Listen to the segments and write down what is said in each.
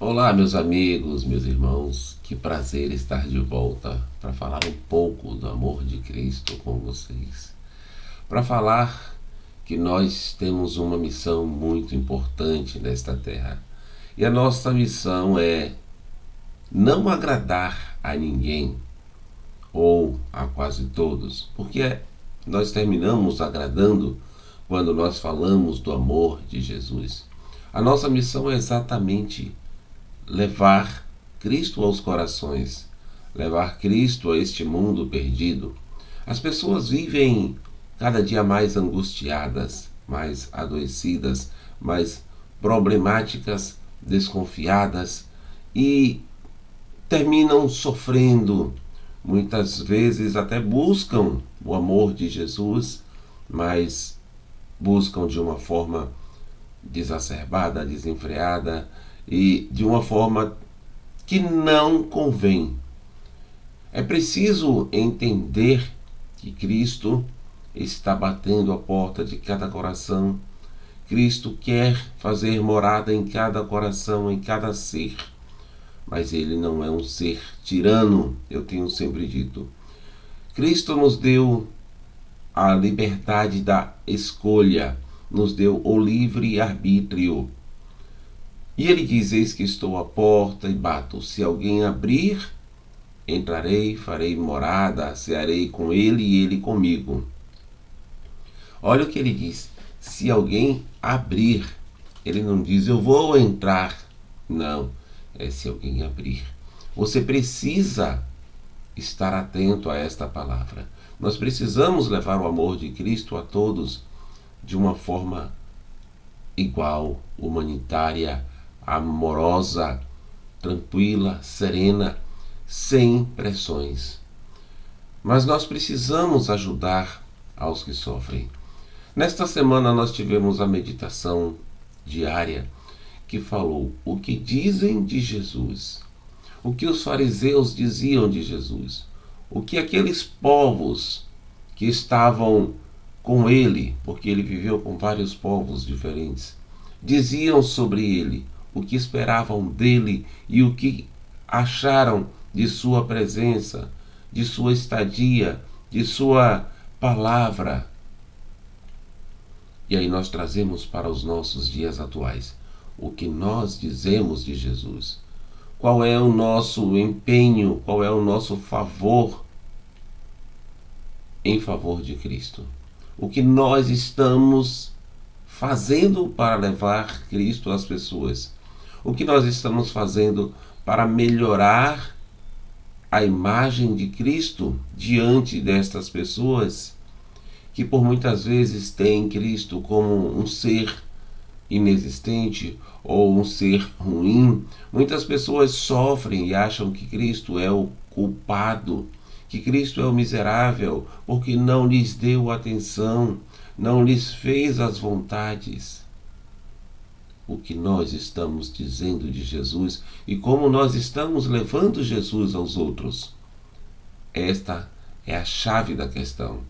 Olá, meus amigos, meus irmãos, que prazer estar de volta para falar um pouco do amor de Cristo com vocês. Para falar que nós temos uma missão muito importante nesta terra. E a nossa missão é não agradar a ninguém ou a quase todos, porque nós terminamos agradando quando nós falamos do amor de Jesus. A nossa missão é exatamente levar Cristo aos corações, levar Cristo a este mundo perdido. As pessoas vivem cada dia mais angustiadas, mais adoecidas, mais problemáticas, desconfiadas e terminam sofrendo. Muitas vezes até buscam o amor de Jesus, mas buscam de uma forma desacerbada, desenfreada e de uma forma que não convém. É preciso entender que Cristo está batendo a porta de cada coração. Cristo quer fazer morada em cada coração, em cada ser. Mas ele não é um ser tirano, eu tenho sempre dito. Cristo nos deu a liberdade da escolha, nos deu o livre arbítrio. E ele diz: eis que estou à porta e bato. Se alguém abrir, entrarei, farei morada, cearei com ele e ele comigo. Olha o que ele diz: se alguém abrir. Ele não diz eu vou entrar. Não, é se alguém abrir. Você precisa estar atento a esta palavra. Nós precisamos levar o amor de Cristo a todos de uma forma igual, humanitária, amorosa, tranquila, serena, sem pressões. Mas nós precisamos ajudar aos que sofrem. Nesta semana nós tivemos a meditação diária que falou o que dizem de Jesus, o que os fariseus diziam de Jesus, o que aqueles povos que estavam com ele, porque ele viveu com vários povos diferentes, diziam sobre ele, o que esperavam dele e o que acharam de sua presença, de sua estadia, de sua palavra. E aí nós trazemos para os nossos dias atuais o que nós dizemos de Jesus. Qual é o nosso empenho, qual é o nosso favor em favor de Cristo? O que nós estamos fazendo para levar Cristo às pessoas? O que nós estamos fazendo para melhorar a imagem de Cristo diante destas pessoas que por muitas vezes têm Cristo como um ser inexistente ou um ser ruim? Muitas pessoas sofrem e acham que Cristo é o culpado, que Cristo é o miserável, porque não lhes deu atenção, não lhes fez as vontades. O que nós estamos dizendo de Jesus e como nós estamos levando Jesus aos outros? Esta é a chave da questão.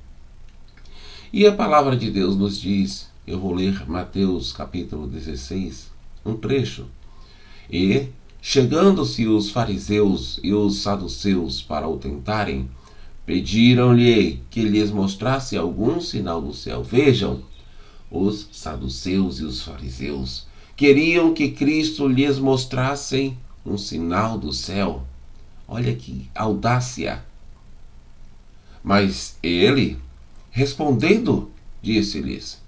E a palavra de Deus nos diz, eu vou ler Mateus capítulo 16, um trecho. E, chegando-se os fariseus e os saduceus para o tentarem, pediram-lhe que lhes mostrasse algum sinal do céu. Vejam, os saduceus e os fariseus queriam que Cristo lhes mostrasse um sinal do céu. Olha que audácia! Mas ele, respondendo, disse-lhes: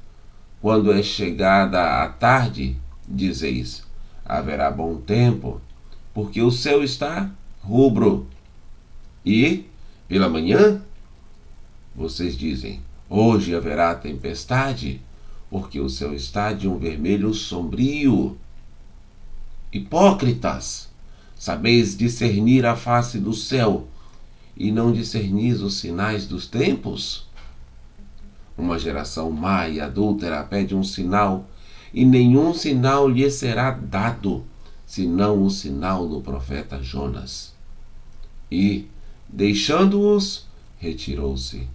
quando é chegada a tarde, dizeis, haverá bom tempo, porque o céu está rubro. E, pela manhã, vocês dizem, hoje haverá tempestade, porque o céu está de um vermelho sombrio. Hipócritas, sabeis discernir a face do céu, e não discernis os sinais dos tempos? Uma geração má e adúltera pede um sinal, e nenhum sinal lhe será dado, senão o sinal do profeta Jonas. E, deixando-os, retirou-se.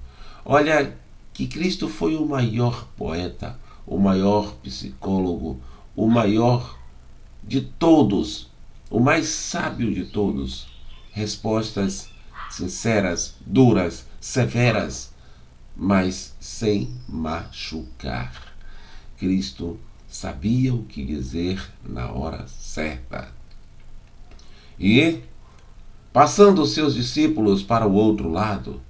Olha que Cristo foi o maior poeta, o maior psicólogo, o maior de todos. o mais sábio de todos. Respostas sinceras, duras, severas, mas sem machucar. Cristo sabia o que dizer na hora certa. E, passando os seus discípulos para o outro lado,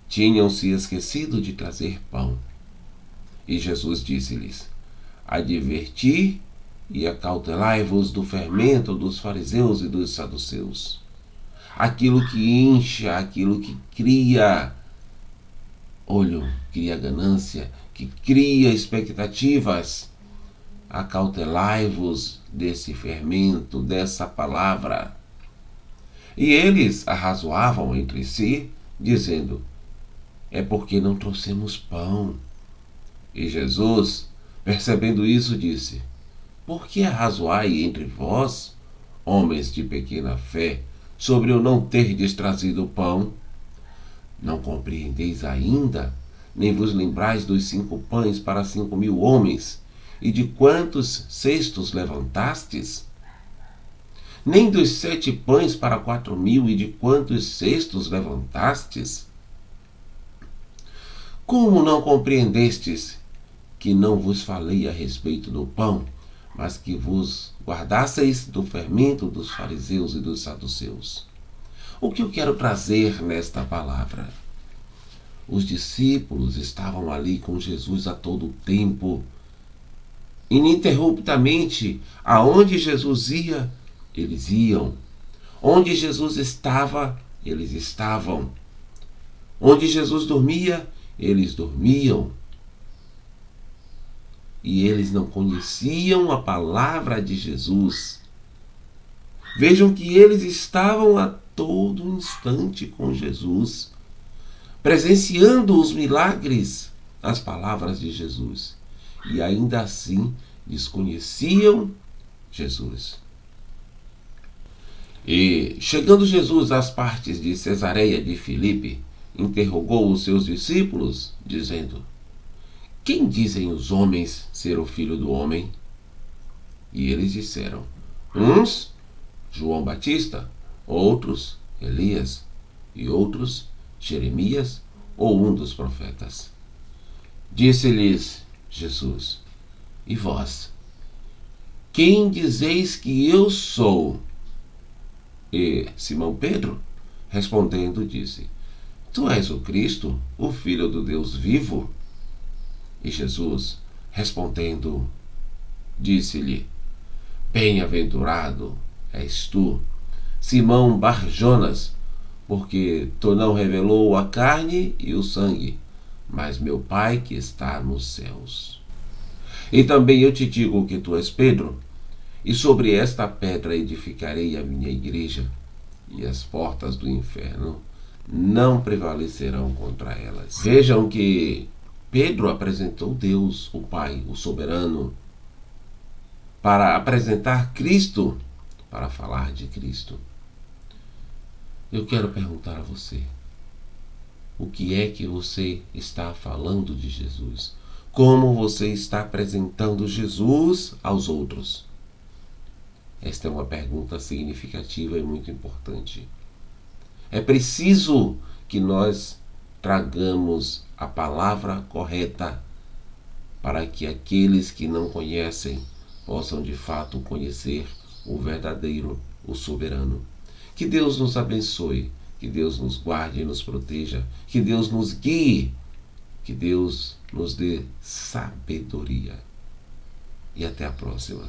tinham se esquecido de trazer pão. E Jesus disse-lhes: adverti e acautelai-vos do fermento dos fariseus e dos saduceus. Aquilo que incha, aquilo que cria olho, cria ganância, que cria expectativas. Acautelai-vos desse fermento, dessa palavra. E eles arrazoavam entre si, dizendo: é porque não trouxemos pão. E Jesus, percebendo isso, disse: por que arrazoai entre vós, homens de pequena fé, sobre eu não terdes trazido pão? Não compreendeis ainda, nem vos lembrais dos 5 pães para 5.000 homens, e de quantos cestos levantastes? Nem dos 7 pães para 4.000, e de quantos cestos levantastes? Como não compreendestes que não vos falei a respeito do pão, mas que vos guardasseis do fermento dos fariseus e dos saduceus? O que eu quero trazer nesta palavra? Os discípulos estavam ali com Jesus a todo o tempo. Ininterruptamente, aonde Jesus ia, eles iam. Onde Jesus estava, eles estavam. Onde Jesus dormia, eles dormiam. E eles não conheciam a palavra de Jesus. Vejam que eles estavam a todo instante com Jesus, presenciando os milagres, as palavras de Jesus. E ainda assim desconheciam Jesus. E, chegando Jesus às partes de Cesareia de Filipe, interrogou os seus discípulos, dizendo: quem dizem os homens ser o Filho do Homem? E eles disseram: uns, João Batista, outros, Elias, e outros, Jeremias ou um dos profetas. Disse-lhes Jesus: e vós, quem dizeis que eu sou? E Simão Pedro, respondendo, disse: tu és o Cristo, o Filho do Deus vivo? E Jesus, respondendo, disse-lhe: bem-aventurado és tu, Simão Bar-Jonas, porque tu não revelou a carne e o sangue, mas meu Pai que está nos céus. E também eu te digo que tu és Pedro, e sobre esta pedra edificarei a minha igreja, e as portas do inferno não prevalecerão contra elas. Vejam que Pedro apresentou Deus, o Pai, o soberano, para apresentar Cristo, para falar de Cristo. Eu quero perguntar a você: o que é que você está falando de Jesus? Como você está apresentando Jesus aos outros? Esta é uma pergunta significativa e muito importante. É preciso que nós tragamos a palavra correta para que aqueles que não conhecem possam de fato conhecer o verdadeiro, o soberano. Que Deus nos abençoe, que Deus nos guarde e nos proteja, que Deus nos guie, que Deus nos dê sabedoria. E até a próxima.